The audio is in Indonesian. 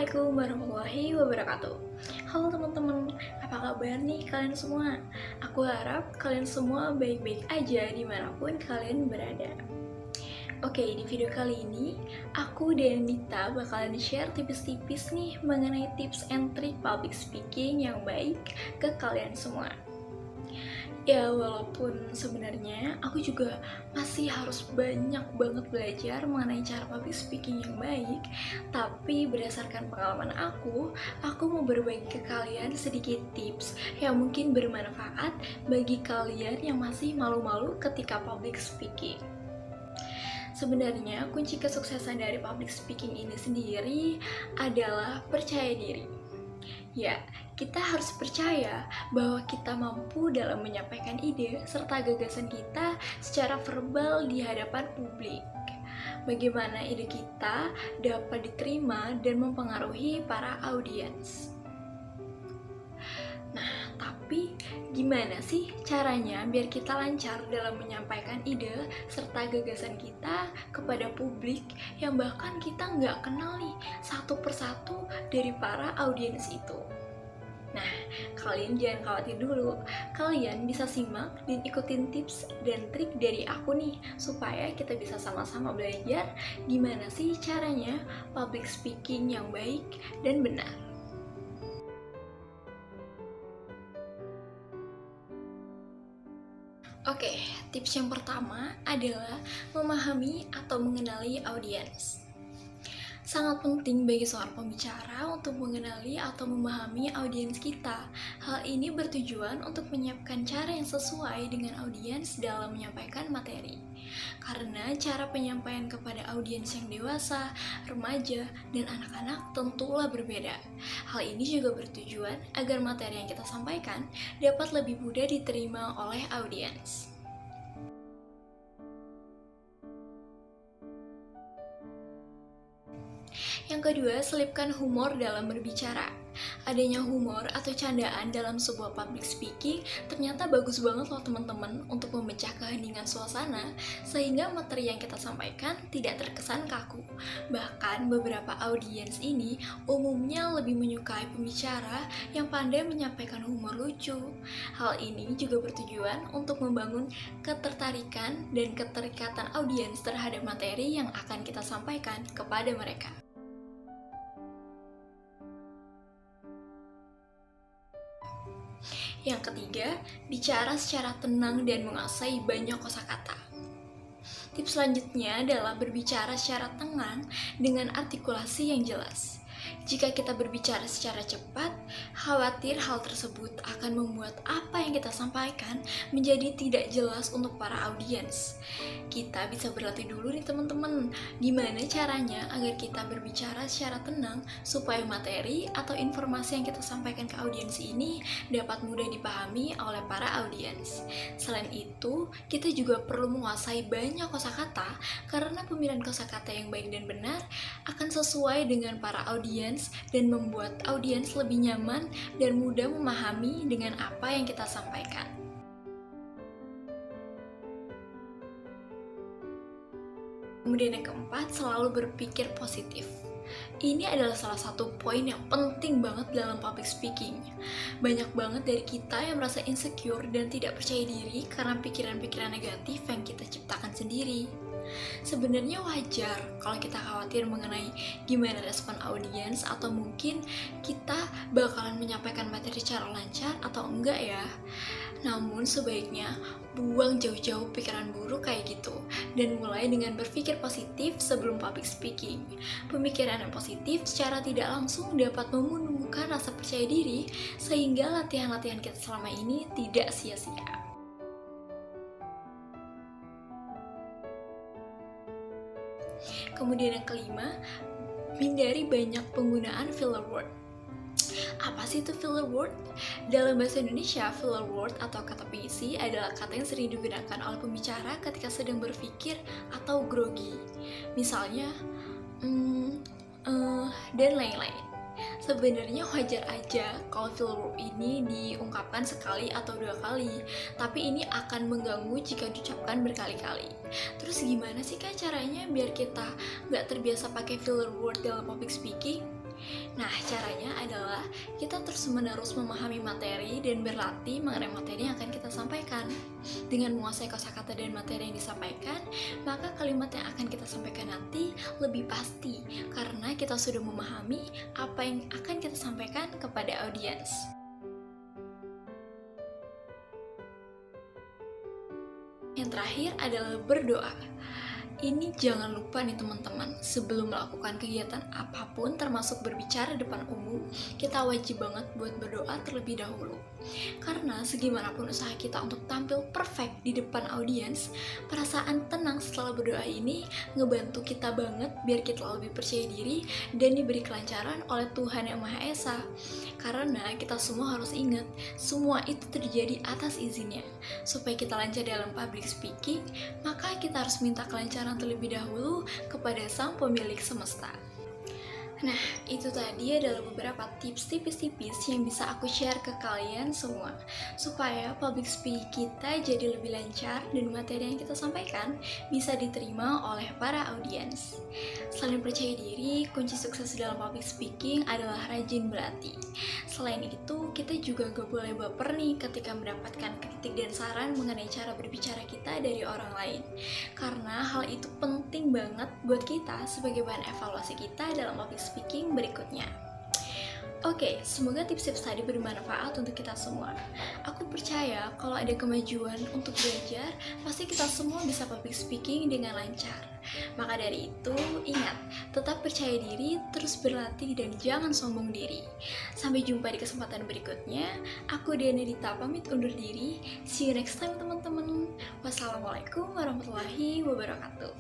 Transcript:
Assalamualaikum warahmatullahi wabarakatuh. Halo teman-teman, apa kabar nih kalian semua? Aku harap kalian semua baik-baik aja dimanapun kalian berada. Oke, di video kali ini aku dan Dita bakalan share tipis-tipis nih mengenai tips and trick public speaking yang baik ke kalian semua. Ya, walaupun sebenarnya aku juga masih harus banyak banget belajar mengenai cara public speaking yang baik, tapi berdasarkan pengalaman aku mau berbagi ke kalian sedikit tips yang mungkin bermanfaat bagi kalian yang masih malu-malu ketika public speaking. Sebenarnya kunci kesuksesan dari public speaking ini sendiri adalah percaya diri. Ya, kita harus percaya bahwa kita mampu dalam menyampaikan ide serta gagasan kita secara verbal di hadapan publik. Bagaimana ide kita dapat diterima dan mempengaruhi para audiens. Nah, tapi gimana sih caranya biar kita lancar dalam menyampaikan ide serta gagasan kita kepada publik yang bahkan kita nggak kenal nih satu persatu dari para audiens itu? Nah, kalian jangan khawatir dulu. Kalian bisa simak dan ikutin tips dan trik dari aku nih, supaya kita bisa sama-sama belajar gimana sih caranya public speaking yang baik dan benar. Oke, tips yang pertama adalah memahami atau mengenali audiens. Sangat penting bagi seorang pembicara untuk mengenali atau memahami audiens kita. Hal ini bertujuan untuk menyiapkan cara yang sesuai dengan audiens dalam menyampaikan materi. Karena cara penyampaian kepada audiens yang dewasa, remaja, dan anak-anak tentulah berbeda. Hal ini juga bertujuan agar materi yang kita sampaikan dapat lebih mudah diterima oleh audiens. Yang kedua, selipkan humor dalam berbicara. Adanya humor atau candaan dalam sebuah public speaking ternyata bagus banget loh teman-teman untuk memecah keheningan suasana sehingga materi yang kita sampaikan tidak terkesan kaku. Bahkan beberapa audiens ini umumnya lebih menyukai pembicara yang pandai menyampaikan humor lucu. Hal ini juga bertujuan untuk membangun ketertarikan dan keterikatan audiens terhadap materi yang akan kita sampaikan kepada mereka. Yang ketiga, bicara secara tenang dan menguasai banyak kosakata. Tips selanjutnya adalah berbicara secara tenang dengan artikulasi yang jelas. Jika kita berbicara secara cepat, khawatir hal tersebut akan membuat apa yang kita sampaikan menjadi tidak jelas untuk para audiens. Kita bisa berlatih dulu nih teman-teman, gimana caranya agar kita berbicara secara tenang supaya materi atau informasi yang kita sampaikan ke audiens ini dapat mudah dipahami oleh para audiens. Selain itu, kita juga perlu menguasai banyak kosakata karena pemilihan kosakata yang baik dan benar akan sesuai dengan para audiens dan membuat audiens lebih nyaman dan mudah memahami dengan apa yang kita sampaikan. Kemudian yang keempat, selalu berpikir positif. Ini adalah salah satu poin yang penting banget dalam public speaking. Banyak banget dari kita yang merasa insecure dan tidak percaya diri karena pikiran-pikiran negatif yang kita ciptakan sendiri. Sebenarnya wajar kalau kita khawatir mengenai gimana respon audiens atau mungkin kita bakalan menyampaikan materi secara lancar atau enggak ya. Namun sebaiknya buang jauh-jauh pikiran buruk kayak gitu dan mulai dengan berpikir positif sebelum public speaking. Pemikiran yang positif secara tidak langsung dapat menumbuhkan rasa percaya diri sehingga latihan-latihan kita selama ini tidak sia-sia. Kemudian yang kelima, hindari banyak penggunaan filler word. Apa sih itu filler word? Dalam bahasa Indonesia, filler word atau kata pengisi adalah kata yang sering digunakan oleh pembicara ketika sedang berpikir atau grogi. Misalnya, dan lain-lain. Sebenarnya wajar aja kalau filler word ini diungkapkan sekali atau dua kali, tapi ini akan mengganggu jika diucapkan berkali-kali. Terus gimana sih kak caranya biar kita nggak terbiasa pakai filler word dalam public speaking? Nah, caranya adalah kita terus-menerus memahami materi dan berlatih mengenai materi yang akan kita sampaikan. Dengan menguasai kosakata dan materi yang disampaikan, maka kalimat yang akan kita sampaikan nanti lebih pasti karena kita sudah memahami apa yang akan kita sampaikan kepada audiens. Yang terakhir adalah berdoa. Ini jangan lupa nih teman-teman, sebelum melakukan kegiatan apapun termasuk berbicara depan umum, kita wajib banget buat berdoa terlebih dahulu. Karena segimanapun usaha kita untuk tampil perfect di depan audiens, perasaan tenang setelah berdoa ini ngebantu kita banget biar kita lebih percaya diri dan diberi kelancaran oleh Tuhan Yang Maha Esa. Karena kita semua harus ingat, semua itu terjadi atas izinnya. Supaya kita lancar dalam public speaking, maka kita harus minta kelancaran terlebih dahulu kepada Sang Pemilik Semesta. Nah, itu tadi adalah beberapa tips tipis-tipis yang bisa aku share ke kalian semua supaya public speaking kita jadi lebih lancar dan materi yang kita sampaikan bisa diterima oleh para audiens. Selain percaya diri, kunci sukses dalam public speaking adalah rajin berlatih. Selain itu, kita juga gak boleh baper nih ketika mendapatkan kritik dan saran mengenai cara berbicara kita dari orang lain. Karena hal itu penting banget buat kita sebagai bahan evaluasi kita dalam public speaking berikutnya. Oke, semoga tips-tips tadi bermanfaat untuk kita semua. Aku percaya kalau ada kemajuan untuk belajar, pasti kita semua bisa public speaking dengan lancar. Maka dari itu, ingat, tetap percaya diri, terus berlatih, dan jangan sombong diri. Sampai jumpa di kesempatan berikutnya. Aku Diana Dita pamit undur diri. See you next time teman-teman. Wassalamualaikum warahmatullahi wabarakatuh.